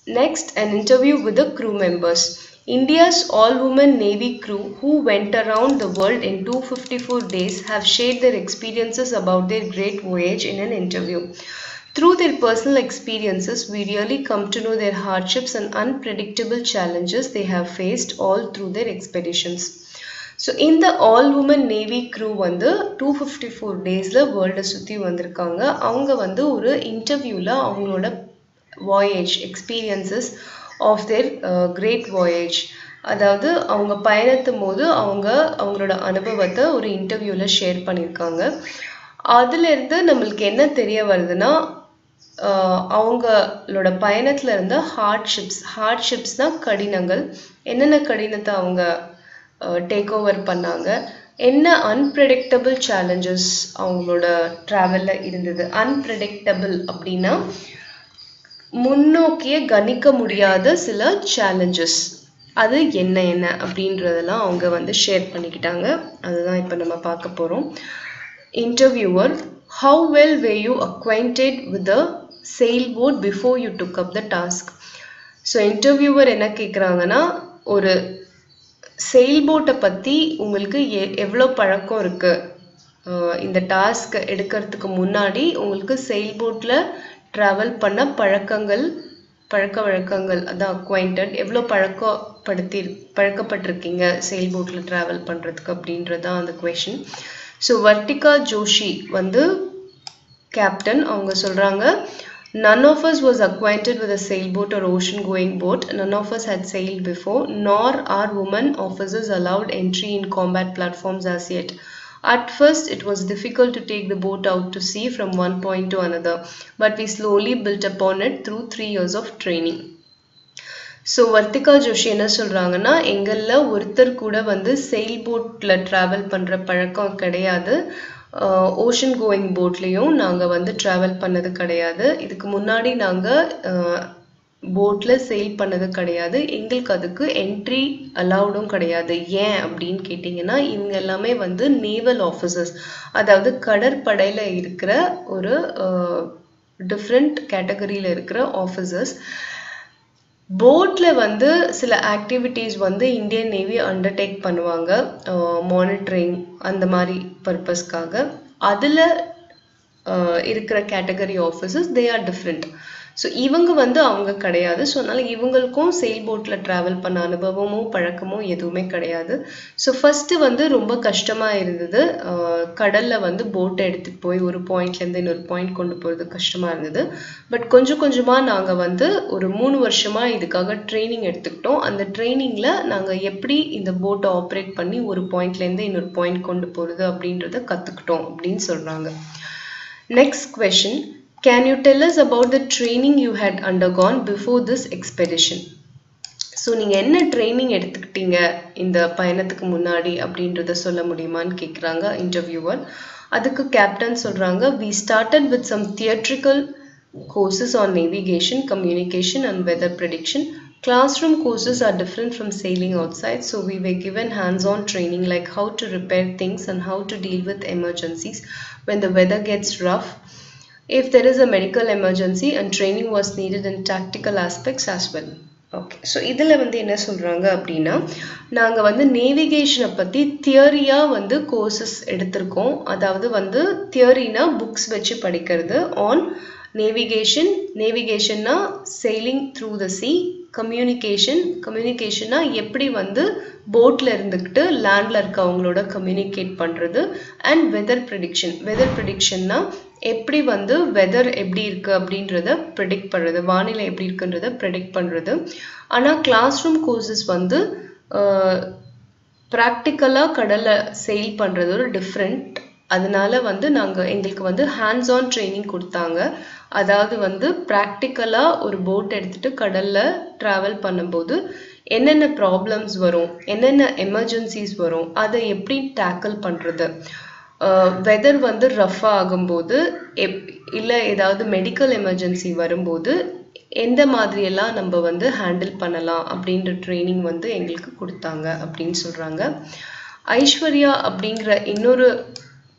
Next, an interview with the crew members. India's all-woman Navy crew who went around the world in 254 days have shared their experiences about their great voyage in an interview. Through their personal experiences, we really come to know their hardships and unpredictable challenges they have faced all through their expeditions. So in the all-woman Navy crew வந்து 254 daysல வேர்ல்டை சுற்றி வந்திருக்காங்க. அவங்க வந்து ஒரு இன்டர்வியூவில் அவங்களோட voyage experiences of their great voyage, அதாவது அவங்க பயணத்தும் போது அவங்களோட அனுபவத்தை ஒரு இன்டர்வியூவில் ஷேர் பண்ணியிருக்காங்க. அதிலிருந்து நம்மளுக்கு என்ன தெரிய வருதுன்னா, அவங்களோட பயணத்தில் இருந்த ஹார்ட்ஷிப்ஸ்னா கடினங்கள், என்னென்ன கடினத்தை அவங்க டேக் ஓவர் பண்ணாங்க, என்ன அன்பிரடிக்டபிள் சேலஞ்சஸ் அவங்களோட ட்ராவலில் இருந்தது. அன்பிரடிக்டபிள் அப்படின்னா முன்னோக்கிய கணிக்க முடியாத சில சேலஞ்சஸ், அது என்ன அப்படின்றதெல்லாம் அவங்க வந்து ஷேர் பண்ணிக்கிட்டாங்க. அதுதான் இப்போ நம்ம பார்க்க போகிறோம். Interviewer: How well were you acquainted with the sailboat before you took up the task? So interviewer என்ன கேட்குறாங்கன்னா, ஒரு செயில்போட்டை பற்றி உங்களுக்கு எவ்வளோ பழக்கம் இருக்குது, இந்த டாஸ்க் எடுக்கிறதுக்கு முன்னாடி உங்களுக்கு செயில்போட்டில் ட்ராவல் பண்ண பழக்க வழக்கங்கள், அதான் அக்வைண்டட், எவ்வளோ பழக்கப்பட்டிருக்கீங்க செயில்போட்டில் ட்ராவல் பண்ணுறதுக்கு அப்படின்றது தான் அந்த கொஷின். ஸோ வர்த்திகா ஜோஷி வந்து கேப்டன், அவங்க சொல்கிறாங்க, none of us was acquainted with a sailboat or ocean going boat. None of us had sailed before, nor are women officers allowed entry in combat platforms as yet. At first it was difficult to take the boat out to sea from one point to another, but we slowly built upon it through 3 years of training. So Vartika Joshi என்ன சொல்கிறாங்கன்னா, எங்களில் ஒருத்தர் கூட வந்து செயில்போட்டில் travel பண்ணுற பழக்கம் கிடையாது, ocean going போட்லேயும் நாங்கள் வந்து ட்ராவல் பண்ணது கிடையாது, இதுக்கு முன்னாடி நாங்கள் போட்டில் செயில் பண்ணது கிடையாது, எங்களுக்கு அதுக்கு என்ட்ரி அலவுடும் கிடையாது. ஏன் அப்படின்னு கேட்டிங்கன்னா, இவங்க எல்லாமே வந்து நேவல் ஆஃபீஸர்ஸ், அதாவது கடற்படையில் இருக்கிற ஒரு டிஃப்ரெண்ட் கேட்டகரியில் இருக்கிற ஆஃபீஸர்ஸ். போட்டில் வந்து சில ஆக்டிவிட்டீஸ் வந்து இந்தியன் நேவி அண்டர்டேக் பண்ணுவாங்க, மானிட்டரிங் அந்த மாதிரி பர்பஸ்க்காக. அதில் இருக்கிற category officers they are different. So இவங்க வந்து அவங்க கிடையாது. ஸோ அதனால் இவங்களுக்கும் செயில் போட்டில் ட்ராவல் பண்ண அனுபவமோ பழக்கமோ எதுவுமே கிடையாது. ஸோ ஃபஸ்ட்டு வந்து ரொம்ப கஷ்டமாக இருந்தது, கடலில் வந்து போட்டை எடுத்துகிட்டு போய் ஒரு பாயிண்ட்லேருந்து இன்னொரு பாயிண்ட் கொண்டு போகிறது கஷ்டமாக இருந்தது. பட் கொஞ்சம் கொஞ்சமாக நாங்கள் வந்து ஒரு 3 வருஷமாக இதுக்காக ட்ரைனிங் எடுத்துக்கிட்டோம். அந்த ட்ரைனிங்கில் நாங்கள் எப்படி இந்த போட்டை ஆப்ரேட் பண்ணி ஒரு பாயிண்ட்லேருந்து இன்னொரு பாயிண்ட் கொண்டு போகிறது அப்படின்றத கற்றுக்கிட்டோம் அப்படின்னு சொல்கிறாங்க. Next question: Can you tell us about the training you had undergone before this expedition? So நீங்கள் என்ன ட்ரைனிங் எடுத்துக்கிட்டீங்க இந்த பயணத்துக்கு முன்னாடி அப்படின்றத சொல்ல முடியுமான்னு கேட்குறாங்க இன்டர்வியூவர். அதுக்கு கேப்டன் சொல்கிறாங்க, we started with some theatrical courses on navigation, communication and weather prediction. Classroom courses are different from sailing outside, so we were given hands-on training like how to repair things and how to deal with emergencies when the weather gets rough, if there is a medical emergency, and training was needed in tactical aspects as well. Okay, so இதில் வந்து என்ன சொல்கிறாங்க அப்படின்னா, நாங்கள் வந்து நேவிகேஷனை பற்றி தியரியாக வந்து courses எடுத்திருக்கோம். அதாவது வந்து தியரினா புக்ஸ் வச்சு படிக்கிறது ஆன் நேவிகேஷன்னா செயிலிங் த்ரூ த சி, கம்யூனிகேஷன்னா எப்படி வந்து போட்டில் இருந்துக்கிட்டு லேண்டில் இருக்கவங்களோட கம்யூனிகேட் பண்ணுறது, அண்ட் வெதர் ப்ரெடிக்ஷன்னா எப்படி வந்து வெதர் எப்படி இருக்குது அப்படின்றத ப்ரெடிக்ட் பண்ணுறது, வானிலை எப்படி இருக்குன்றத ப்ரெடிக்ட் பண்ணுறது. ஆனால் கிளாஸ் ரூம் கோர்சஸ் வந்து ப்ராக்டிக்கலாக கடலில் செயில் பண்ணுறது ஒரு டிஃப்ரெண்ட். அதனால வந்து எங்களுக்கு வந்து ஹேண்ட்ஸ் ஆன் ட்ரைனிங் கொடுத்தாங்க. அதாவது வந்து ப்ராக்டிக்கலாக ஒரு போட் எடுத்துகிட்டு கடலில் ட்ராவல் பண்ணும்போது என்னென்ன ப்ராப்ளம்ஸ் வரும், என்னென்ன எமர்ஜென்சிஸ் வரும், அதை எப்படி டேக்கிள் பண்ணுறது, வெதர் வந்து ரஃபாக ஆகும்போது இல்லை ஏதாவது மெடிக்கல் எமர்ஜென்சி வரும்போது எந்த மாதிரியெல்லாம் நம்ம வந்து ஹேண்டில் பண்ணலாம் அப்படின்ற ட்ரைனிங் வந்து எங்களுக்கு கொடுத்தாங்க அப்படின்னு சொல்கிறாங்க. ஐஸ்வர்யா அப்படிங்கிற இன்னொரு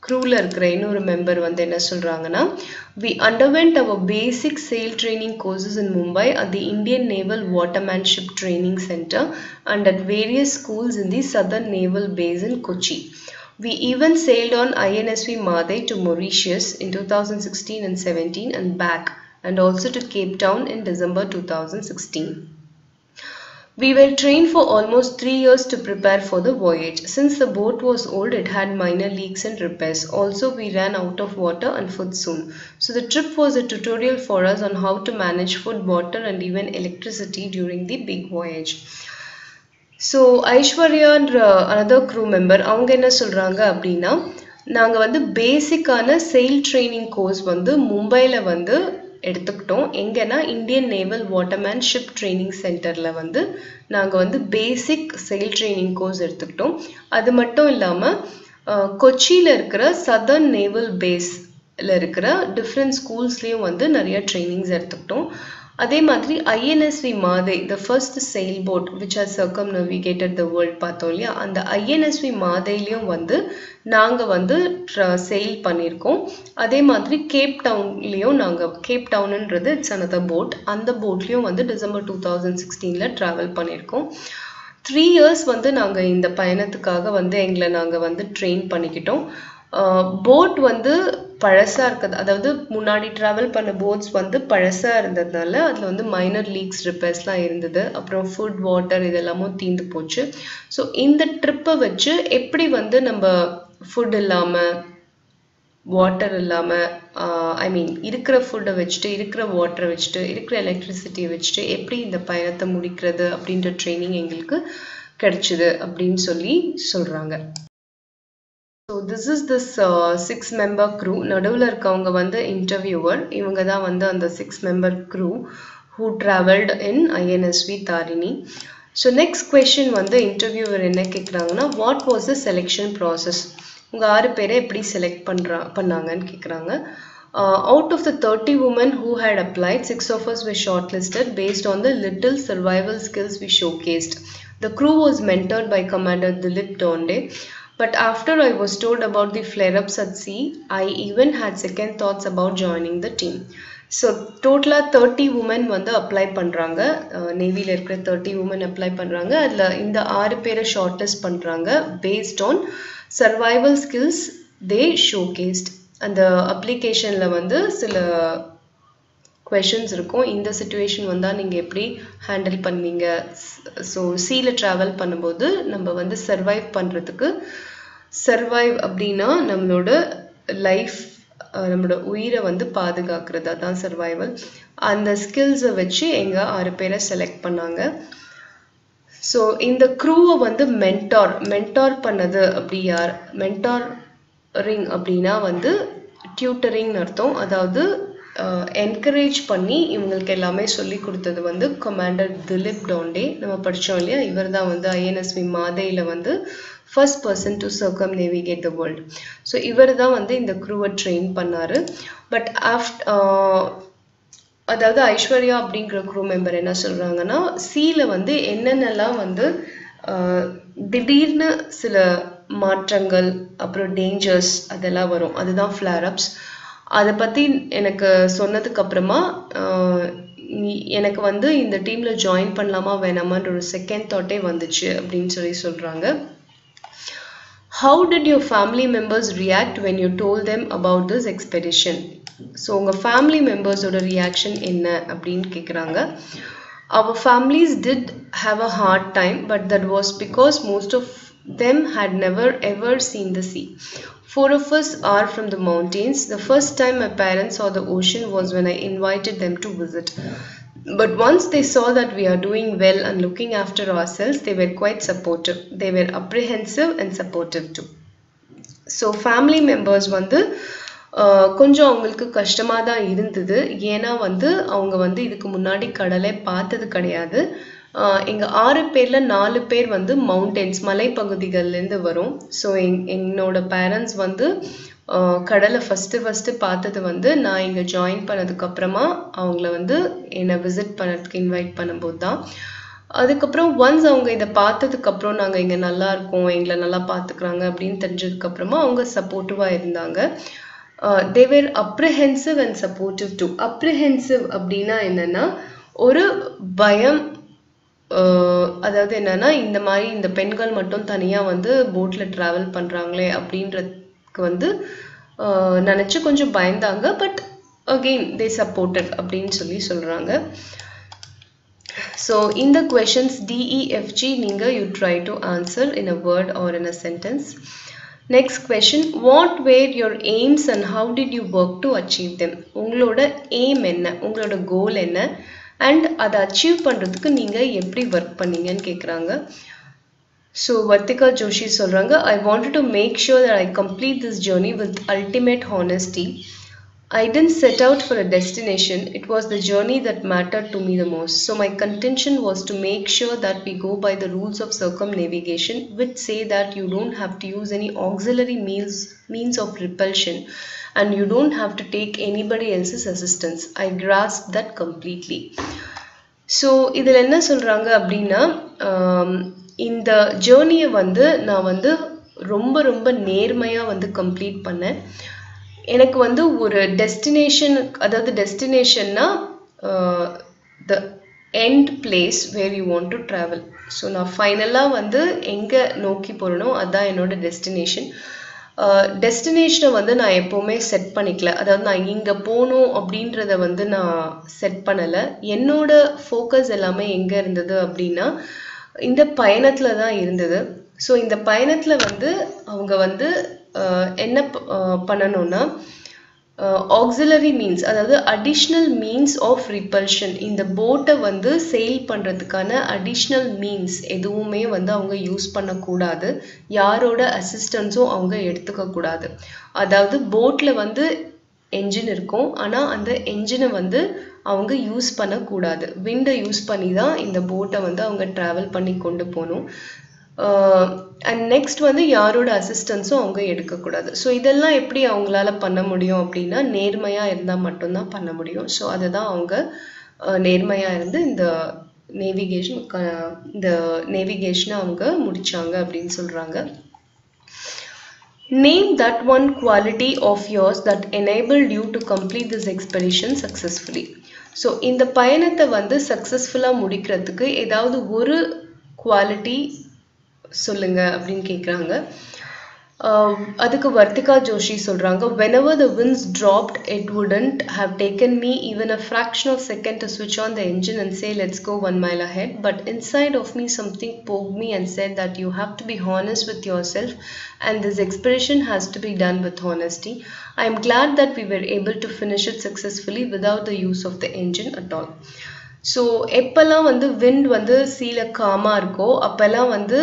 crewல இருக்கிற இன்னொரு மெம்பர் வந்து என்ன சொல்றாங்கன்னா, we underwent our basic sail training courses in Mumbai at the Indian Naval Watermanship Training Center and at various schools in the Southern Naval Base in Kochi. We even sailed on INSV Madai to Mauritius in 2016 and 17 and back, and also to Cape Town in December 2016. We were trained for almost 3 years to prepare for the voyage. Since the boat was old, it had minor leaks and repairs. Also, we ran out of water and food soon. So the trip was a tutorial for us on how to manage food, water and even electricity during the big voyage. So Aishwarya and another crew member, அவங்க என்ன சொல்றாங்க அப்படின்னா, நாங்க வந்து பேசிக்கான sail training course வந்து மும்பைல வந்து எடுத்துக்கிட்டோம். எங்கன்னா Indian naval watermanship training சென்டர்ல வந்து நாங்கள் வந்து பேசிக் செயில் ட்ரைனிங் கோர்ஸ் எடுத்துக்கிட்டோம். அது மட்டும் இல்லாமல் கொச்சியில் இருக்கிற சதர்ன் நேவல் பேஸில் இருக்கிற டிஃப்ரெண்ட் ஸ்கூல்ஸ்லேயும் வந்து நிறைய ட்ரைனிங்ஸ் எடுத்துக்கிட்டோம். அதே மாதிரி INSV Mhadei, the first sail boat which has circumnavigated the world பார்த்தோம் இல்லையா, அந்த ஐஎன்எஸ்வி மாதையிலையும் வந்து நாங்கள் வந்து செயில் பண்ணியிருக்கோம். அதே மாதிரி கேப் டவுன்லேயும் கேப் டவுனுன்றது இட்ஸ் அனதர் போட், அந்த போட்லேயும் வந்து டிசம்பர் 2016 ட்ராவல் பண்ணியிருக்கோம். 3 years வந்து நாங்கள் இந்த பயணத்துக்காக வந்து எங்களை நாங்கள் வந்து ட்ரெயின் பண்ணிக்கிட்டோம். போட் வந்து பழசாக இருக்குது, அதாவது முன்னாடி ட்ராவல் பண்ண போட்ஸ் வந்து பழசாக இருந்ததுனால அதில் வந்து மைனர் லீக்ஸ் ரிப்பேர்ஸ்லாம் இருந்தது. அப்புறம் ஃபுட் வாட்டர் இதெல்லாமும் தீர்ந்து போச்சு. ஸோ இந்த ட்ரிப்பை வச்சு எப்படி வந்து நம்ம ஃபுட் இல்லாமல் வாட்டர் இல்லாமல் இருக்கிற ஃபுட்டை வச்சுட்டு இருக்கிற வாட்டரை வச்சுட்டு இருக்கிற எலக்ட்ரிசிட்டியை வச்சுட்டு எப்படி இந்த பயணத்தை முடிக்கிறது அப்படின்ற ட்ரைனிங் எங்களுக்கு கிடைச்சிது அப்படின்னு சொல்கிறாங்க. So this is this 6-member crew. நடுவில் இருக்கவங்க வந்து இன்டர்வியூவர், இவங்க தான் வந்து அந்த 6-member crew who traveled in INSV Tarini. So next question வந்து இன்டர்வியூவர் என்ன கேட்குறாங்கன்னா, what was the selection process? உங்கள் 6 பேரை எப்படி செலக்ட் பண்ணாங்கன்னு கேட்குறாங்க. Out of the 30 women who had applied, 6 of us were shortlisted based on the little survival skills we showcased. The crew was mentored by Commander Dilip Donde. But after I was told about the flare-ups at sea, I even had second thoughts about joining the team. So total 30 women வந்து apply பண்ணுறாங்க. நேவியில் இருக்கிற 30 women apply பண்ணுறாங்க. அதில் இந்த 6 பேரை shortlist பண்ணுறாங்க based on survival skills they showcased. அந்த அப்ளிகேஷனில் வந்து சில கொஷின்ஸ் இருக்கும். இந்த சிச்சுவேஷன் வந்தால் நீங்கள் எப்படி ஹேண்டில் பண்ணுவீங்க, ஸோ சீல ட்ராவல் பண்ணும்போது நம்ம வந்து சர்வைவ் பண்ணுறதுக்கு, சர்வைவ் அப்படின்னா நம்மளோட லைஃப், நம்மளோட உயிரை வந்து பாதுகாக்கிறது தான் சர்வைவல். அந்த ஸ்கில்ஸை வச்சு எங்கள் 6 பேரை செலக்ட் பண்ணாங்க. ஸோ இந்த க்ரூவை வந்து மென்டார் பண்ணது அப்படி யார்? மென்டாரிங் அப்படின்னா வந்து டியூட்டரிங்னு அர்த்தம். அதாவது என்கரேஜ் பண்ணி இவங்களுக்கு எல்லாமே சொல்லி கொடுத்தது வந்து கமாண்டர் திலீப் டோண்டே. நம்ம படித்தோம் இல்லையா, இவர் தான் வந்து ஐஎன்எஸ்வி மாதையில் வந்து first person to circumnavigate the world. So இவர் தான் வந்து இந்த க்ரூவை ட்ரெயின் பண்ணார். பட் அதாவது ஐஸ்வர்யா அப்படிங்கிற க்ரூ மெம்பர் என்ன சொல்கிறாங்கன்னா, சீல வந்து என்னென்னலாம் வந்து திடீர்னு சில மாற்றங்கள் அப்புறம் டேஞ்சர்ஸ் அதெல்லாம் வரும், அதுதான் ஃப்ளேர்-அப்ஸ். அதை பற்றி எனக்கு சொன்னதுக்கு அப்புறமா எனக்கு வந்து இந்த டீமில் ஜாயின் பண்ணலாமா வேணாமான்ற ஒரு செகண்ட் தாட்டே வந்துச்சு அப்படின்னு சொல்கிறாங்க. How did your family members react when you told them about this expedition? So உங்கள் ஃபேமிலி மெம்பர்ஸோட ரியாக்ஷன் என்ன அப்படின்னு கேட்குறாங்க. Our families did have a hard time, but that was because most of them had never ever seen the sea. 4 of us are from the mountains. The first time my parents saw the ocean was when I invited them to visit. But once they saw that we are doing well and looking after ourselves, they were quite supportive. They were apprehensive and supportive too. So family members வந்து கொஞ்சம் அவங்களுக்கு கஷ்டமாக தான் இருந்தது. ஏன்னா வந்து அவங்க வந்து இதுக்கு முன்னாடி கடலை பார்த்தது கிடையாது. எங்கள் 6 பேரில் 4 பேர் வந்து மவுண்டன்ஸ் மலைப்பகுதிகள்லேருந்து வரும். ஸோ என்னோட பேரண்ட்ஸ் வந்து கடலை ஃபஸ்ட்டு பார்த்தது வந்து நான் இங்கே ஜாயின் பண்ணதுக்கப்புறமா அவங்கள வந்து என்னை விசிட் பண்ணுறதுக்கு இன்வைட் பண்ணும்போது தான். அதுக்கப்புறம் ஒன்ஸ் அவங்க இதை பார்த்ததுக்கப்புறம் நாங்கள் இங்கே நல்லா இருக்கோம், எங்களை நல்லா பார்த்துக்குறாங்க அப்படின்னு தெரிஞ்சதுக்கப்புறமா அவங்க சப்போர்ட்டிவாக இருந்தாங்க. they were apprehensive and supportive too. apprehensive அப்படின்னா என்னன்னா ஒரு பயம், அதாவது என்னன்னா இந்த மாதிரி இந்த பெண்கள் மட்டும் தனியாக வந்து போட்டில் ட்ராவல் பண்ணுறாங்களே அப்படின்றதுக்கு வந்து நினச்சி கொஞ்சம் பயந்தாங்க. பட் அகெயின் they supported அப்படின்னு சொல்கிறாங்க. So in the questions D, E, F, G you try to answer in a word or in a sentence. Next question, what were your aims and how did you work to achieve them? உங்களோட aim என்ன, உங்களோட goal என்ன, and அதை achieve பண்றதுக்கு நீங்க எப்படி work பண்ணீங்கன்னு கேக்குறாங்க. So Vartika Joshi சொல்றாங்க, I wanted to make sure that I complete this journey with ultimate honesty. I didn't set out for a destination, it was the journey that mattered to me the most. So my contention was to make sure that we go by the rules of circumnavigation, which say that you don't have to use any auxiliary means of repulsion and you don't have to take anybody else's assistance. I grasped that completely. So இதில் என்ன சொல்கிறாங்க அப்படின்னா, இந்த ஜேர்னியை வந்து நான் வந்து ரொம்ப ரொம்ப நேர்மையாக வந்து கம்ப்ளீட் பண்ணேன். எனக்கு வந்து ஒரு டெஸ்டினேஷன், அதாவது டெஸ்டினேஷன்னா the end place where you want to travel. So நான் ஃபைனலாக வந்து எங்கே நோக்கி போகிறனோ அதுதான் என்னோட டெஸ்டினேஷன். டெஸ்டினேஷனை வந்து நான் எப்போவுமே செட் பண்ணிக்கல, அதாவது நான் இங்கே போகணும் அப்படின்றத வந்து நான் செட் பண்ணலை. என்னோட ஃபோக்கஸ் எல்லாமே எங்கே இருந்தது அப்படின்னா இந்த பயணத்தில் தான் இருந்தது. ஸோ இந்த பயணத்தில் வந்து அவங்க வந்து என்ன பண்ணணும்னா ஆக்சிலரி மீன்ஸ், அதாவது அடிஷ்னல் மீன்ஸ் ஆஃப் ரிப்பல்ஷன், இந்த போட்டை வந்து செயில் பண்ணுறதுக்கான அடிஷ்னல் மீன்ஸ் எதுவுமே வந்து அவங்க யூஸ் பண்ணக்கூடாது. யாரோட அசிஸ்டன்ஸும் அவங்க எடுத்துக்கக்கூடாது. அதாவது போட்டில் வந்து என்ஜின் இருக்கும், ஆனால் அந்த என்ஜினை வந்து அவங்க யூஸ் பண்ணக்கூடாது. விண்டை யூஸ் பண்ணி தான் இந்த போட்டை வந்து அவங்க ட்ராவல் பண்ணி கொண்டு போகணும். அண்ட் நெக்ஸ்ட் வந்து யாரோட அசிஸ்டன்ஸும் அவங்க எடுக்கக்கூடாது. ஸோ இதெல்லாம் எப்படி அவங்களால பண்ண முடியும் அப்படின்னா நேர்மையாக இருந்தால் மட்டும்தான் பண்ண முடியும். ஸோ அதை தான் அவங்க நேர்மையாக இருந்து இந்த நேவிகேஷனை அவங்க முடிச்சாங்க அப்படின்னு சொல்கிறாங்க. Name that one quality of yours that enabled you to complete this expedition successfully. So இந்த பயணத்தை வந்து சக்ஸஸ்ஃபுல்லாக முடிக்கிறதுக்கு ஏதாவது ஒரு குவாலிட்டி சொல்லுங்க அப்படின்னு கேட்குறாங்க. அதுக்கு வர்த்திகா ஜோஷி சொல்கிறாங்க, whenever the winds dropped it wouldn't have taken me even a fraction of a second to switch on the engine and say let's go 1 mile ahead, but inside of me something poked me and said that you have to be honest with yourself and this expedition has to be done with honesty. I am glad that we were able to finish it successfully without the use of the engine at all. So எப்போல்லாம் வந்து wind வந்து சீல காமாக இருக்கோ அப்போல்லாம் வந்து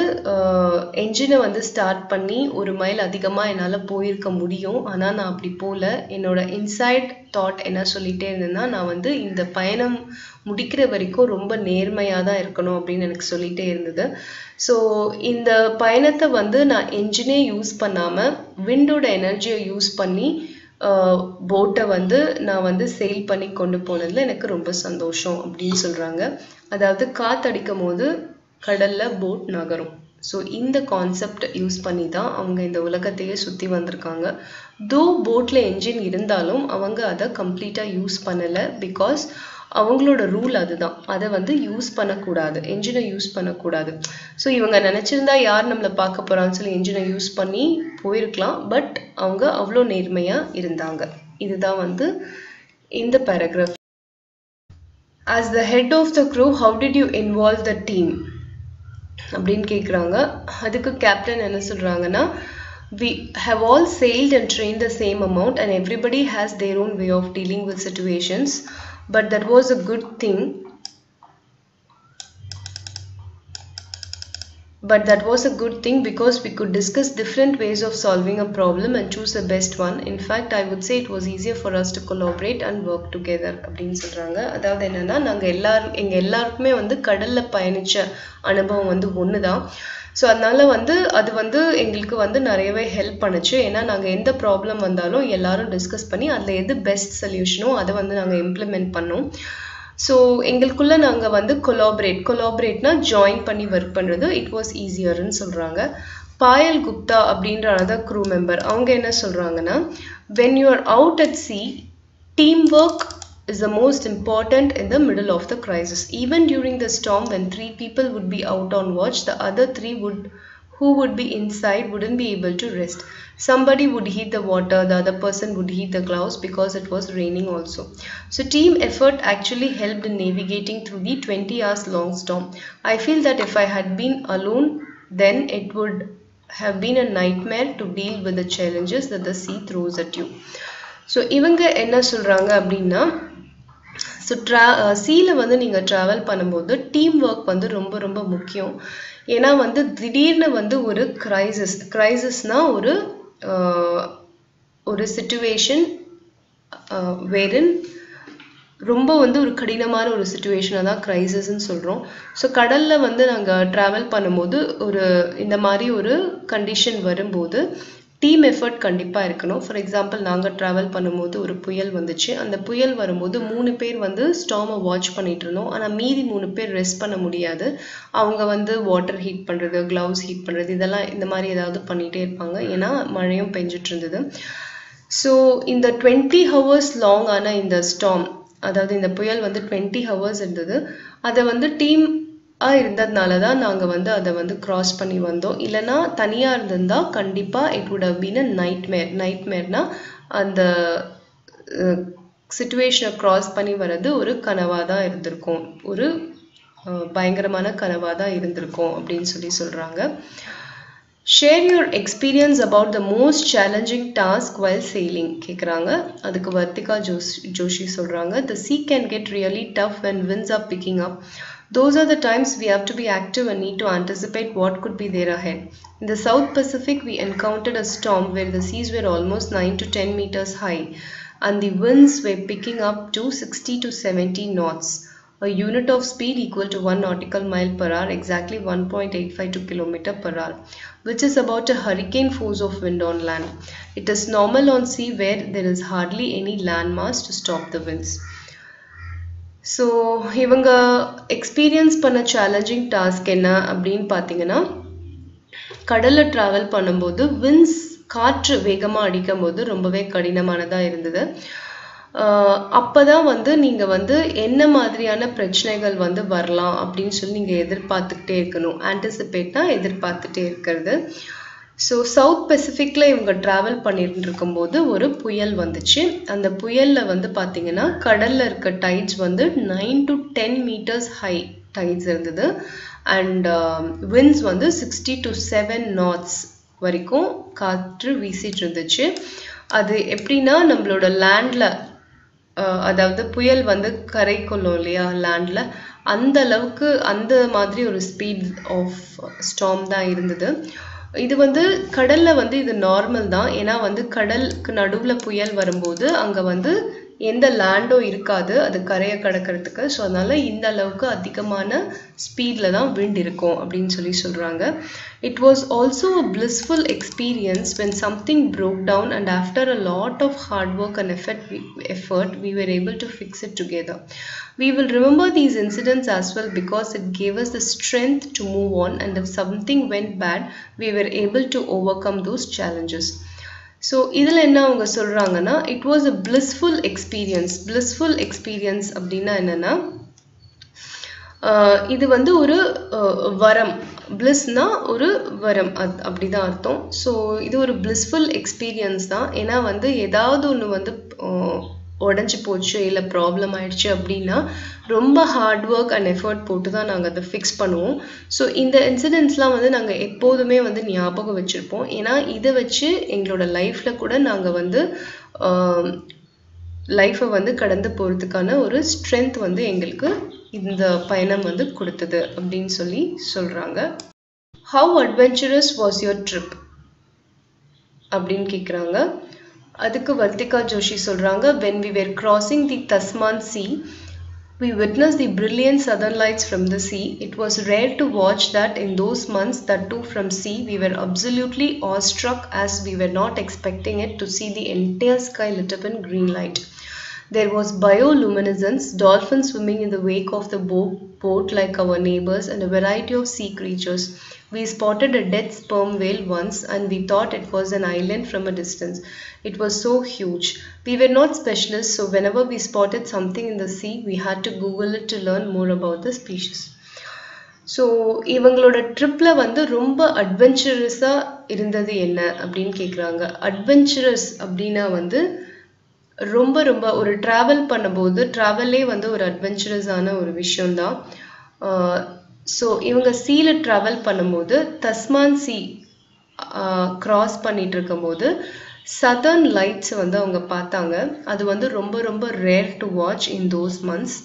என்ஜினை வந்து start பண்ணி 1 மைல் அதிகமாக என்னால் போயிருக்க முடியும். ஆனால் நான் அப்படி போகல. என்னோட இன்சைட் தாட் என்ன சொல்லிகிட்டே இருந்தேன்னா, நான் வந்து இந்த பயணம் முடிக்கிற வரைக்கும் ரொம்ப நேர்மையாக தான் இருக்கணும் அப்படின்னு எனக்கு சொல்லிகிட்டே இருந்தது. ஸோ இந்த பயணத்தை வந்து நான் என்ஜினே யூஸ் பண்ணாமல் விண்டோட எனர்ஜியை யூஸ் பண்ணி போட்டை வந்து நான் வந்து செயில் பண்ணி கொண்டு போனதில் எனக்கு ரொம்ப சந்தோஷம் அப்படின்னு சொல்கிறாங்க. அதாவது காற்றடிக்கும் போது கடலில் போட் நகரும். ஸோ இந்த கான்செப்ட் யூஸ் பண்ணி தான் அவங்க இந்த உலகத்தையே சுற்றி வந்திருக்காங்க. தோ போட்டில் என்ஜின் இருந்தாலும் அவங்க அதை கம்ப்ளீட்டாக யூஸ் பண்ணலை. பிகாஸ் அவங்களோட ரூல் அதுதான், அதை வந்து யூஸ் பண்ணக்கூடாது, என்ஜினை யூஸ் பண்ணக்கூடாது. ஸோ இவங்க நினச்சிருந்தா யார் நம்மளை பார்க்க போகிறான்னு சொல்லி என்ஜினை யூஸ் பண்ணி போயிருக்கலாம். பட் அவங்க அவ்வளோ நேர்மையாக இருந்தாங்க. இதுதான் வந்து இந்த paragraph. As the head of the crew, how did you involve the team அப்படின்னு கேட்குறாங்க. அதுக்கு கேப்டன் என்ன சொல்கிறாங்கன்னா, we have all sailed and trained the same amount and everybody has their own way of dealing with situations. But that was a good thing. Because we could discuss different ways of solving a problem and choose the best one. In fact, I would say it was easier for us to collaborate and work together அப்படின்னு சொல்கிறாங்க. அதாவது என்னென்னா, எங்கள் எல்லாருக்குமே வந்து கடலில் பயணித்த அனுபவம் வந்து ஒன்று தான். ஸோ அதனால் வந்து அது வந்து எங்களுக்கு வந்து நிறையவே ஹெல்ப் பண்ணுச்சு. ஏன்னா நாங்கள் எந்த ப்ராப்ளம் வந்தாலும் எல்லாரும் டிஸ்கஸ் பண்ணி அதில் எது பெஸ்ட் சொல்யூஷனோ அதை வந்து நாங்கள் இம்ப்ளிமெண்ட் பண்ணோம். ஸோ எங்களுக்குள்ள நாங்கள் வந்து கொலாபரேட்னா ஜாயின் பண்ணி ஒர்க் பண்ணுறது இட் வாஸ் ஈஸியர்னு சொல்கிறாங்க. பாயல் குப்தா அப்படின்ற another crew member அவங்க என்ன சொல்கிறாங்கன்னா, when you are out at sea, teamwork is the most important in the middle of the crisis. Even during the storm, when 3 people would be out on watch, the other 3 who would be inside wouldn't be able to rest. Somebody would heat the water, the other person would heat the gloves because it was raining also. So team effort actually helped in navigating through the 20 hours long storm. I feel that if I had been alone, then it would have been a nightmare to deal with the challenges that the sea throws at you. So இவங்க என்ன சொல்றாங்க அப்படின்னா, so சீல வந்து நீங்கள் travel பண்ணும்போது team work வந்து ரொம்ப ரொம்ப முக்கியம். ஏன்னா வந்து திடீர்னு வந்து ஒரு கிரைசிஸ்னால் ஒரு சிச்சுவேஷன் வேரின் ரொம்ப வந்து ஒரு கடினமான ஒரு சிச்சுவேஷனை தான் கிரைசிஸ்ன்னு சொல்கிறோம். ஸோ கடலில் வந்து நாங்கள் ட்ராவல் பண்ணும்போது இந்த மாதிரி ஒரு கண்டிஷன் வரும்போது டீம் எஃபர்ட் கண்டிப்பாக இருக்கணும். ஃபார் எக்ஸாம்பிள் நாங்கள் ட்ராவல் பண்ணும்போது ஒரு புயல் வந்துச்சு. அந்த புயல் வரும்போது 3 பேர் வந்து ஸ்டார்மை வாட்ச் பண்ணிட்டு இருந்தோம். ஆனால் மீதி 3 பேர் ரெஸ்ட் பண்ண முடியாது. அவங்க வந்து வாட்டர் ஹீட் பண்ணுறது, க்ளவுஸ் ஹீட் பண்ணுறது, இதெல்லாம் இந்த மாதிரி ஏதாவது பண்ணிகிட்டே இருப்பாங்க. ஏன்னா மழையும் பெஞ்சிட்டு இருந்தது. ஸோ இந்த 20 hours லாங் ஆன இந்த ஸ்டார்ம், அதாவது இந்த புயல் வந்து 20 hours இருந்தது. அதை வந்து டீம் இருந்ததுனால தான் நாங்கள் வந்து அதை வந்து கிராஸ் பண்ணி வந்தோம். இல்லைனா தனியாக இருந்திருந்தால் கண்டிப்பாக it would have been a நைட்மேர்னா அந்த சிச்சுவேஷனை கிராஸ் பண்ணி வர்றது ஒரு கனவாக தான் இருந்திருக்கும், ஒரு பயங்கரமான கனவாக தான் இருந்திருக்கும் அப்படின்னு சொல்கிறாங்க. Share your experience about the most challenging task while sailing கேட்குறாங்க. அதுக்கு வர்த்திகா ஜோஷி சொல்கிறாங்க, the sea can get really tough when winds are picking up. Those are the times we have to be active and need to anticipate what could be there ahead. In the South Pacific, we encountered a storm where the seas were almost 9 to 10 meters high and the winds were picking up to 60 to 70 knots, a unit of speed equal to 1 nautical mile per hour, exactly 1.852 km per hour, which is about a hurricane force of wind on land. It is normal on sea where there is hardly any landmass to stop the winds. So இவங்க experience பண்ண challenging task என்ன அப்படின்னு பார்த்தீங்கன்னா, கடலில் travel பண்ணும்போது காற்று வேகமாக அடிக்கும் போது ரொம்பவே கடினமானதாக இருந்தது. அப்போ தான் வந்து நீங்கள் வந்து என்ன மாதிரியான பிரச்சனைகள் வந்து வரலாம் அப்படின்னு சொல்லி நீங்கள் எதிர்பார்த்துக்கிட்டே இருக்கணும். ஆன்டிசிபேட்னா எதிர்பார்த்துட்டே இருக்கிறது. ஸோ சவுத் பசிஃபிக்கில் இவங்க ட்ராவல் பண்ணிட்டு இருக்கும்போது ஒரு புயல் வந்துச்சு. அந்த புயலில் வந்து பார்த்தீங்கன்னா கடலில் இருக்க டைட்ஸ் வந்து 9 to 10 meters ஹை டைட்ஸ் இருந்தது. அண்ட் விண்ட்ஸ் வந்து 60 to 7 knots வரைக்கும் காற்று வீசிட்டு இருந்துச்சு. அது எப்படின்னா நம்மளோட லேண்டில், அதாவது புயல் வந்து கரை கொள்ளும் இல்லையா லேண்டில், அந்த அளவுக்கு அந்த மாதிரி ஒரு ஸ்பீட் ஆஃப் ஸ்டார்ம் தான் இருந்தது. இது வந்து கடலில் வந்து இது நார்மல் தான். ஏன்னா வந்து கடலுக்கு நடுவில் புயல் வரும்போது அங்கே வந்து எந்த லேண்டோ இருக்காது அது கரையை கடக்கிறதுக்கு. ஸோ அதனால இந்த அளவுக்கு அதிகமான ஸ்பீடில் தான் விண்ட் இருக்கும் அப்படின்னு சொல்கிறாங்க. It was also a blissful experience when something broke down and after a lot of hard work and effort we were able to fix it together. We will remember these incidents as well because it gave us the strength to move on, and if something went bad we were able to overcome those challenges. So இதில் என்ன அவங்க சொல்கிறாங்கன்னா, it was a blissful experience அப்படின்னா என்னென்னா, இது வந்து ஒரு வரம். பிளிஸ்னா ஒரு வரம், அப்படிதான் அர்த்தம். ஸோ இது ஒரு blissful experience தான். ஏன்னா வந்து ஏதாவது ஒன்று வந்து உடஞ்சி போச்சு இல்லை ப்ராப்ளம் ஆயிடுச்சு அப்படின்னா ரொம்ப ஹார்ட் ஒர்க் அண்ட் எஃபர்ட் போட்டு தான் நாங்கள் அதை ஃபிக்ஸ் பண்ணுவோம். ஸோ இந்த இன்சிடென்ட்ஸ்லாம் வந்து நாங்கள் எப்போதுமே வந்து ஞாபகம் வச்சுருப்போம். ஏன்னா இதை வச்சு எங்களோட லைஃப்பில் கூட நாங்கள் வந்து லைஃப்பை வந்து கடந்து போகிறதுக்கான ஒரு ஸ்ட்ரென்த் வந்து எங்களுக்கு இந்த பயணம் வந்து கொடுத்தது அப்படின்னு சொல்கிறாங்க. How adventurous was your trip அப்படின்னு கேட்குறாங்க. அதுக்கு வர்த்திகா ஜோஷி சொல்கிறாங்க, when we were crossing the Tasman Sea, we witnessed the brilliant southern lights from the sea. It was rare to watch that in those months, that too from sea. We were absolutely awestruck as we were not expecting it to see the entire sky lit up in green light. There was bioluminescence, dolphins swimming in the wake of the boat like our neighbors, and a variety of sea creatures. We spotted a dead sperm whale once and we thought it was an island from a distance. It was so huge. We were not specialists, so whenever we spotted something in the sea, we had to Google it to learn more about the species. So இவங்களோட ட்ரிப்பில் வந்து ரொம்ப அட்வென்ச்சரஸாக இருந்தது என்ன அப்படின்னு கேட்குறாங்க. Adventurous அப்படின்னா வந்து ரொம்ப ரொம்ப ஒரு ட்ராவல் பண்ணும்போது ட்ராவல்லே வந்து ஒரு அட்வென்ச்சரஸான ஒரு விஷயம்தான். ஸோ இவங்க சீல ட்ராவல் பண்ணும்போது தஸ்மான் சி கிராஸ் பண்ணிட்டு இருக்கும்போது சதர்ன் லைட்ஸ் வந்து அவங்க பார்த்தாங்க. அது வந்து ரொம்ப ரொம்ப rare to watch in those months.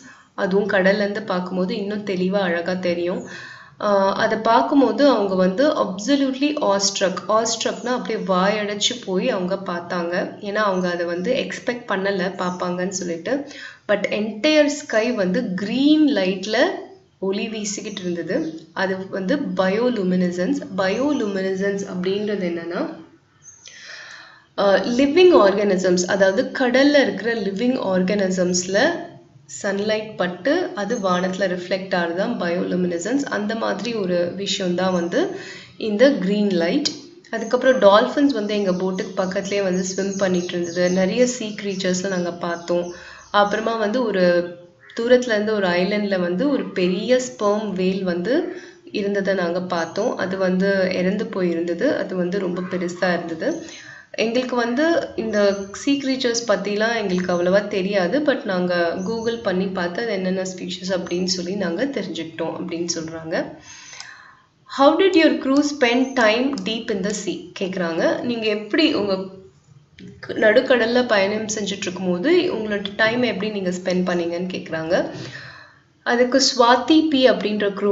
அதுவும் கடல்லேருந்து பார்க்கும்போது இன்னும் தெளிவாக அழகாக தெரியும். அதை பார்க்கும்போது அவங்க வந்து அப்சல்யூட்லி ஆஸ்ட்ரக்னா அப்படியே வாயடைச்சு போய் அவங்க பார்த்தாங்க. ஏன்னா அவங்க அதை வந்து எக்ஸ்பெக்ட் பண்ணலை பார்ப்பாங்கன்னு சொல்லிட்டு. பட் என்டையர் ஸ்கை வந்து க்ரீன் லைட்டில் ஒளி வீசிக்கிட்டு இருந்தது. அது வந்து பயோலுமினிசன்ஸ். பயோலுமினிசன்ஸ் அப்படின்றது என்னன்னா லிவிங் ஆர்கானிசம்ஸ், அதாவது கடல்ல இருக்கிற லிவிங் ஆர்கானிசம்ஸ்ல சன்லைட் பட்டு அது வானத்தில் ரிஃப்ளெக்ட் ஆகுதுதான் பயோலுமினிசன்ஸ். அந்த மாதிரி ஒரு விஷயம்தான் வந்து இந்த க்ரீன் லைட். அதுக்கப்புறம் டால்ஃபின்ஸ் வந்து எங்கள் போட்டுக்கு பக்கத்துலேயே வந்து ஸ்விம் பண்ணிட்டு இருந்தது. நிறைய சீ க்ரீச்சர்ஸ்லாம் நாங்கள் பார்த்தோம். அப்புறமா வந்து ஒரு தூரத்துலேருந்து ஒரு ஐலண்டில் வந்து ஒரு பெரிய ஸ்பெர்ம் வேல் வந்து இருந்ததை நாங்கள் பார்த்தோம். அது வந்து இறந்து போயிருந்தது. அது வந்து ரொம்ப பெருசாக இருந்தது. எங்களுக்கு வந்து இந்த சீ க்ரீச்சர்ஸ் பற்றிலாம் எங்களுக்கு அவ்வளோவா தெரியாது. பட் நாங்கள் கூகுள் பண்ணி பார்த்து அது என்னென்ன ஸ்பீஷஸ் அப்படின்னு சொல்லி நாங்கள் தெரிஞ்சுக்கிட்டோம் அப்படின்னு சொல்கிறாங்க. How did your crew spend time deep in the sea கேட்குறாங்க. நீங்கள் எப்படி உங்கள் நடுக்கடலில் பயணம் செஞ்சுட்டு இருக்கும்போது உங்களோட டைம் எப்படி நீங்கள் ஸ்பெண்ட் பண்ணீங்கன்னு கேட்குறாங்க. அதுக்கு ஸ்வாதி பி அப்படின்ற க்ரூ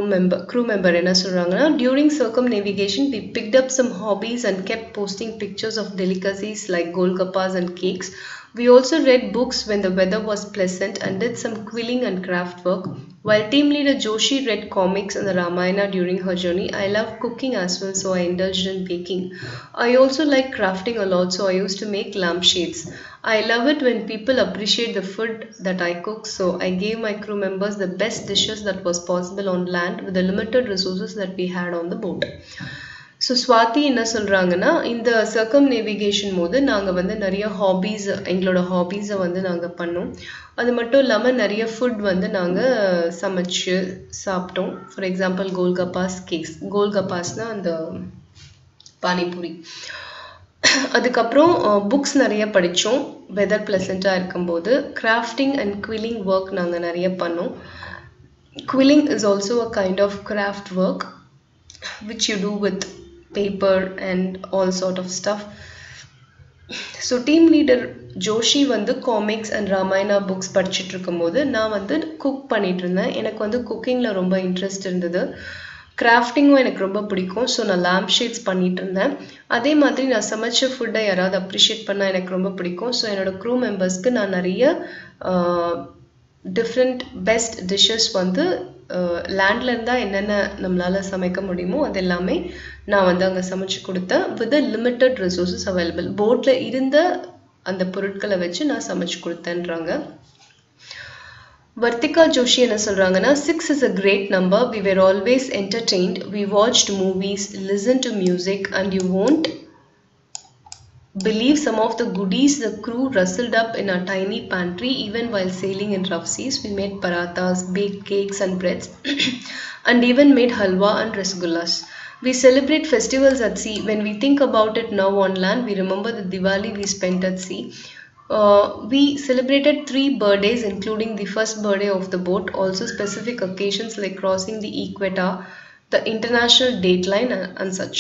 மெம்பர் என்ன சொல்கிறாங்கன்னா, during circumnavigation we picked up some hobbies and kept posting pictures of delicacies like golgappas and cakes. We also read books when the weather was pleasant and did some quilling and craft work. While team leader Joshi read comics and the Ramayana during her journey, I loved cooking as well, so I indulged in baking. I also like crafting a lot, so I used to make lampshades. I love it when people appreciate the food that I cook, so I gave my crew members the best dishes that was possible on land with the limited resources that we had on the boat. So Swathi என்ன சொல்கிறாங்கன்னா, இந்த சர்க்கம்நேவிகேஷன் போது நாங்கள் வந்து நிறைய எங்களோட ஹாபீஸை வந்து நாங்கள் பண்ணோம். அது மட்டும் இல்லாமல் நிறைய ஃபுட் வந்து நாங்கள் சமைச்சு சாப்பிட்டோம். For example golgappas, cakes. கோல்கப்பாஸ்னால் அந்த பானிபூரி. அதுக்கப்புறம் புக்ஸ் நிறைய படித்தோம் வெதர் ப்ளசண்ட்டாக இருக்கும்போது. கிராஃப்டிங் அண்ட் குவில்லிங் ஒர்க் நாங்கள் நிறைய பண்ணோம். Quilling is also a kind of craft work which you do with paper and all sort of stuff. So team leader Joshi வந்து காமிக்ஸ் அண்ட் ராமாயணா புக்ஸ் படிச்சுட்டு இருக்கும்போது நான் வந்து குக் பண்ணிட்டு இருந்தேன். எனக்கு வந்து குக்கிங்கில் ரொம்ப இன்ட்ரெஸ்ட் இருந்தது. கிராஃப்டிங்கும் எனக்கு ரொம்ப பிடிக்கும். ஸோ நான் லேம்ப் ஷேட்ஸ் பண்ணிட்டு இருந்தேன். அதே மாதிரி நான் சமைச்ச ஃபுட்டை யாராவது அப்ரிஷியேட் பண்ணால் எனக்கு ரொம்ப பிடிக்கும். ஸோ என்னோட க்ரூ மெம்பர்ஸ்க்கு நான் நிறைய டிஃப்ரெண்ட் பெஸ்ட் டிஷ்ஷஸ் வந்து லேண்டில் இருந்தால் என்னென்ன நம்மளால் சமைக்க முடியுமோ அது எல்லாமே நான் வந்து அங்கே சமைச்சு கொடுத்தேன். With limited resources available. போட்டில் இருந்த அந்த பொருட்களை வச்சு நான் சமைச்சு கொடுத்தேன்றாங்க. வர்த்திகா ஜோஷி என்ன சொல்கிறாங்கன்னா, 6 is a great number. We were always entertained. We watched movies, listened to music, and you won't believe some of the goodies the crew rustled up in our tiny pantry even while sailing in rough seas. We made parathas, baked cakes and breads and even made halwa and rasgullas. We celebrate festivals at sea. When we think about it now on land, we remember the Diwali we spent at sea. We celebrated 3 birthdays including the first birthday of the boat, also specific occasions like crossing the equator, the international dateline and such.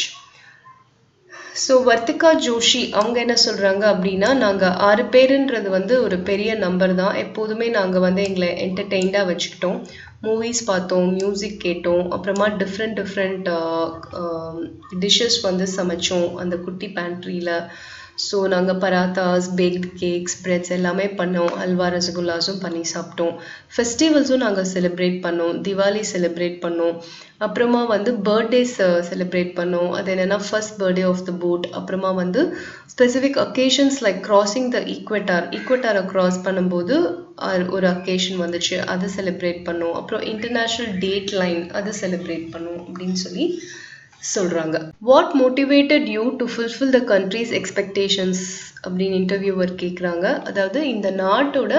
So Vartika Joshi அவங்க என்ன சொல்கிறாங்க அப்படின்னா, நாங்கள் 6 பேருன்றது வந்து ஒரு பெரிய number தான். எப்போதுமே நாங்கள் வந்து எங்களை என்டர்டெயின்டாக வச்சுக்கிட்டோம். மூவிஸ் பார்த்தோம், மியூசிக் கேட்டோம், அப்புறமா டிஃப்ரெண்ட் டிஷ்ஷஸ் வந்து சமைச்சோம் அந்த குட்டி பேண்ட்ரியில். ஸோ நாங்கள் பராத்தாஸ், பேக்டு கேக்ஸ், பிரெட்ஸ் எல்லாமே பண்ணோம். அல்வா ரசகுல்லாஸும் பண்ணி சாப்பிட்டோம். ஃபெஸ்டிவல்ஸும் நாங்கள் செலிப்ரேட் பண்ணோம். திவாலி செலிப்ரேட் பண்ணோம். அப்புறமா வந்து பர்த்டேஸ் செலிப்ரேட் பண்ணோம். அது என்னென்னா first birthday of the boat. அப்புறமா வந்து specific occasions like crossing the ஈக்வட்டாரை கிராஸ் பண்ணும்போது ஒரு அக்கேஷன் வந்துச்சு, அதை செலிப்ரேட் பண்ணோம். அப்புறம் இன்டர்நேஷ்னல் டேட் லைன் அது செலிப்ரேட் பண்ணோம் அப்படின்னு சொல்லி சொல்கிறாங்க. What motivated you to fulfil the country's expectations அப்படின்னு இன்டர்வியூவர் கேட்குறாங்க. அதாவது இந்த நாட்டோட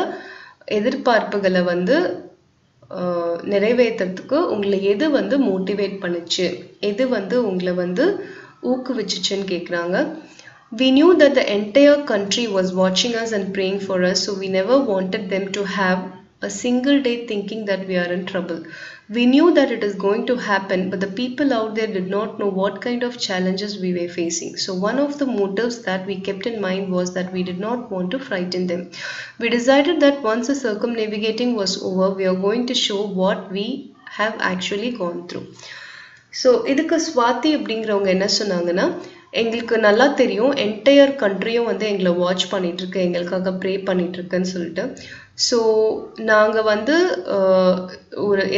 எதிர்பார்ப்புகளை வந்து நிறைவேற்றுறதுக்கு உங்களை எது வந்து மோட்டிவேட் பண்ணுச்சு, எது வந்து உங்களை வந்து ஊக்குவிச்சுச்சுன்னு கேட்குறாங்க. We knew that the entire country was watching us and praying for us, so we never wanted them to have a single day thinking that we are in trouble. We knew that it is going to happen, but the people out there did not know what kind of challenges we were facing. So one of the motives that we kept in mind was that we did not want to frighten them. We decided that once the circumnavigating was over, we are going to show what we have actually gone through. So இதுக்கு ஸ்வாதி அப்படிங்கிறவங்க என்ன சொன்னாங்கன்னா, எங்களுக்கு நல்லா தெரியும் entire கண்ட்ரியும் வந்து எங்களை watch பண்ணிகிட்ருக்கு, எங்களுக்காக ப்ரே பண்ணிகிட்ருக்குன்னு சொல்லிட்டு. ஸோ நாங்கள் வந்து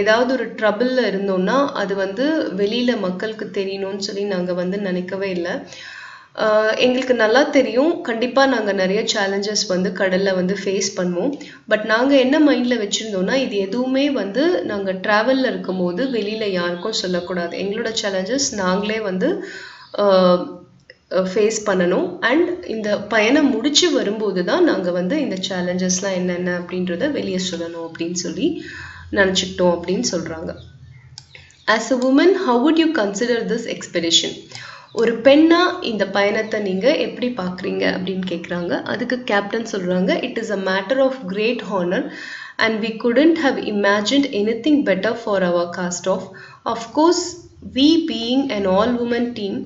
ஏதாவது ஒரு ட்ரபிளில் இருந்தோம்னா அது வந்து வெளியில் மக்களுக்கு தெரியணும்னு சொல்லி நாங்கள் வந்து நினைக்கவே இல்லை. எங்களுக்கு நல்லா தெரியும் கண்டிப்பாக நாங்கள் நிறைய சேலஞ்சஸ் வந்து கடலில் வந்து ஃபேஸ் பண்ணுவோம். பட் நாங்கள் என்ன மைண்டில் வச்சுருந்தோம்னா, இது எதுவுமே வந்து நாங்கள் ட்ராவலில் இருக்கும்போது வெளியில் யாருக்கும் சொல்லக்கூடாது. எங்களோட சேலஞ்சஸ் நாங்களே வந்து ஃபேஸ் பண்ணணும். அண்ட் இந்த பயணம் முடிச்சு வரும்போது தான் நாங்கள் வந்து இந்த சேலஞ்சஸ்லாம் என்னென்ன அப்படின்றத வெளியே சொல்லணும் அப்படின்னு சொல்லி நினச்சிக்கிட்டோம் அப்படின்னு சொல்கிறாங்க. As a woman, how would you consider this expedition? ஒரு பெண்ணா இந்த பயணத்தை நீங்கள் எப்படி பார்க்குறீங்க அப்படின்னு கேட்குறாங்க. அதுக்கு கேப்டன் சொல்கிறாங்க, it is a matter of great honour and we couldn't have imagined anything better for our cast-off. Of course, we being an all-woman team,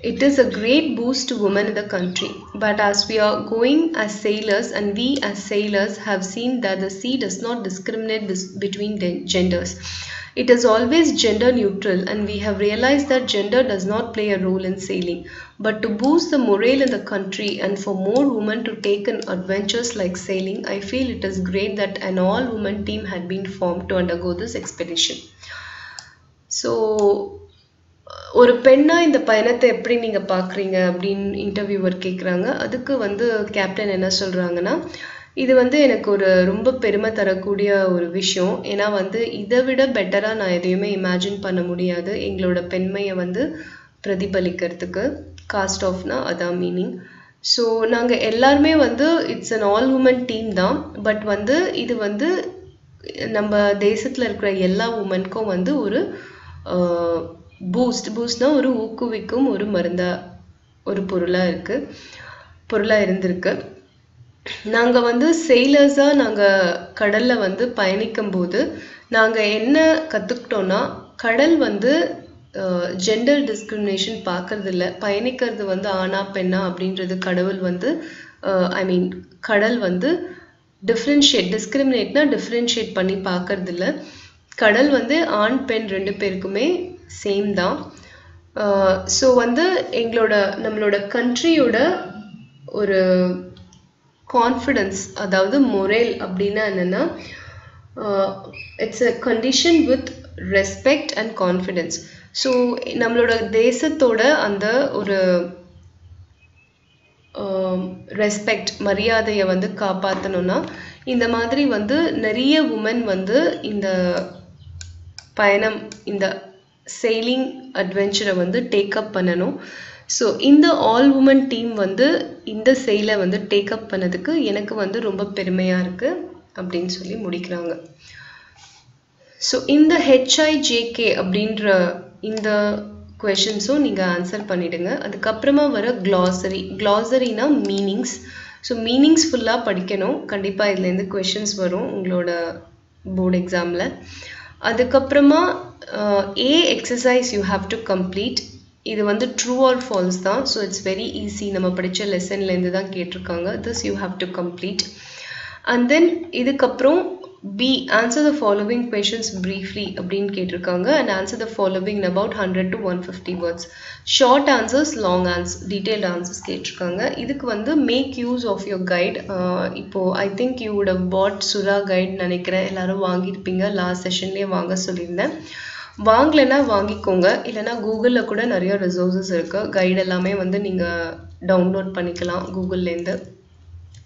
it is a great boost to women in the country. But as we are going as sailors, and we as sailors have seen that the sea does not discriminate between genders. It is always gender neutral, and we have realized that gender does not play a role in sailing. But to boost the morale in the country and for more women to take on adventures like sailing, I feel it is great that an all-woman team had been formed to undergo this expedition. So ஒரு பெண்ணா இந்த பயணத்தை எப்படி நீங்க பாக்குறீங்க அப்படின்னு interviewer கேக்குறாங்க. அதுக்கு வந்து கேப்டன் என்ன சொல்றாங்கன்னா, இது வந்து எனக்கு ஒரு ரொம்ப பெருமை தரக்கூடிய ஒரு விஷயம். ஏன்னா வந்து இதை விட பெட்டரா நான் எதையுமே இமேஜின் பண்ண முடியாது எங்களோட பெண்மையை வந்து பிரதிபலிக்கிறதுக்கு. காஸ்ட் ஆஃப்னா அதான் மீனிங். ஸோ நாங்கள் எல்லாருமே வந்து it's an all woman team தான். பட் வந்து இது வந்து நம்ம தேசத்தில் இருக்கிற எல்லா உமனுக்கும் வந்து ஒரு பூஸ்ட்னா ஒரு ஊக்குவிக்கும் ஒரு மருந்தா ஒரு பொருளாக இருந்திருக்கு. நாங்கள் வந்து செயிலர்ஸாக நாங்கள் கடலில் வந்து பயணிக்கும் போது நாங்கள் என்ன கற்றுக்கிட்டோன்னா, கடல் வந்து ஜெண்டர் டிஸ்கிரிமினேஷன் பார்க்கறதில்ல. பயணிக்கிறது வந்து ஆணா பெண்ணா அப்படின்றது கடவுள் வந்து கடல் வந்து டிஸ்கிரிமினேட்னா டிஃப்ரென்ஷியேட் பண்ணி பார்க்கறதில்ல. கடல் வந்து ஆண் பெண் ரெண்டு பேருக்குமே சேம் தான். ஸோ வந்து நம்மளோட கண்ட்ரியோட ஒரு கான்ஃபிடன்ஸ், அதாவது மொரேல் அப்படின்னா என்னென்னா, it's a condition with respect and confidence. So நம்மளோட தேசத்தோட அந்த ஒரு ரெஸ்பெக்ட் மரியாதையை வந்து காப்பாற்றணும்னா இந்த மாதிரி வந்து நிறைய உமன் வந்து இந்த பயணம் இந்த செயிலிங் அட்வென்ச்சரை வந்து டேக்கப் பண்ணணும். ஸோ இந்த ஆல் உமன் டீம் வந்து இந்த செயலை வந்து டேக்கப் பண்ணதுக்கு எனக்கு வந்து ரொம்ப பெருமையாக இருக்குது அப்படின்னு சொல்லி முடிக்கிறாங்க. ஸோ இந்த HIJK அப்படின்ற இந்த கொஷின்ஸும் நீங்கள் ஆன்சர் பண்ணிவிடுங்க. அதுக்கப்புறமா வர க்ளாசரினா மீனிங்ஸ். ஸோ மீனிங்ஸ் ஃபுல்லாக படிக்கணும். கண்டிப்பாக இதுலேருந்து கொஷின்ஸ் வரும் உங்களோட போர்டு எக்ஸாமில். அதுக்கப்புறமா A exercise you have to complete. இது வந்து ட்ரூ ஆர் ஃபால்ஸ் தான். So it's very easy. நம்ம படித்த லெசன்லேருந்து தான் கேட்டிருக்காங்க. This you have to complete. And then இதுக்கப்புறம் B. Answer the following questions briefly அப்படின்னு கேட்டிருக்காங்க and answer the following in about 100 to 150 words. Short answers, long answers, detailed answers கேட்டிருக்காங்க. இதுக்கு வந்து make use of your guide. இப்போ I think you would have bought Sura guide நினைக்கிறேன். எல்லாரும் வாங்கியிருப்பீங்க. Last செஷன்லேயே வாங்க சொல்லியிருந்தேன். வாங்கலைன்னா வாங்கிக்கோங்க, இல்லைனா கூகுளில் கூட நிறைய ரிசோர்ஸஸ் இருக்குது. கைடு எல்லாமே வந்து நீங்கள் டவுன்லோட் பண்ணிக்கலாம் கூகுள்லேருந்து.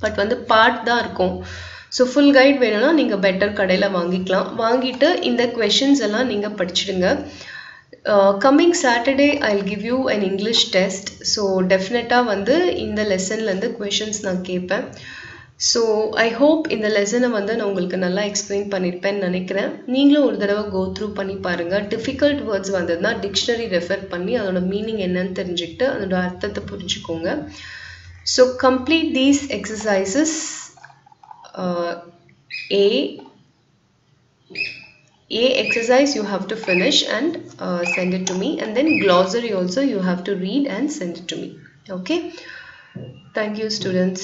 பட் வந்து பார்ட் தான் இருக்கும். ஸோ ஃபுல் கைட் வேணும்னா நீங்கள் பெட்டர் கடையில் வாங்கிக்கலாம். வாங்கிட்டு இந்த கொஷின்ஸ் எல்லாம் நீங்கள் படிச்சுடுங்க. Coming Saturday I will give you an English test. So டெஃபினட்டாக வந்து இந்த லெசன்லேருந்து கொஷின்ஸ் நான் கேட்பேன். ஸோ ஐ ஹோப் இந்த லெசனை வந்து நான் உங்களுக்கு நல்லா எக்ஸ்பிளைன் பண்ணியிருப்பேன்னு நினைக்கிறேன். நீங்களும் ஒரு தடவை கோ த்ரூ பண்ணி பாருங்கள். டிஃபிகல்ட் வேர்ட்ஸ் வந்ததுன்னா டிக்ஷனரி ரெஃபர் பண்ணி அதோட மீனிங் என்னன்னு தெரிஞ்சுக்கிட்டு அதோட அர்த்தத்தை புரிஞ்சுக்கோங்க. So complete these exercises. A exercise you have to finish and send it to me, and then glossary also you have to read and send it to me. Okay, thank you students.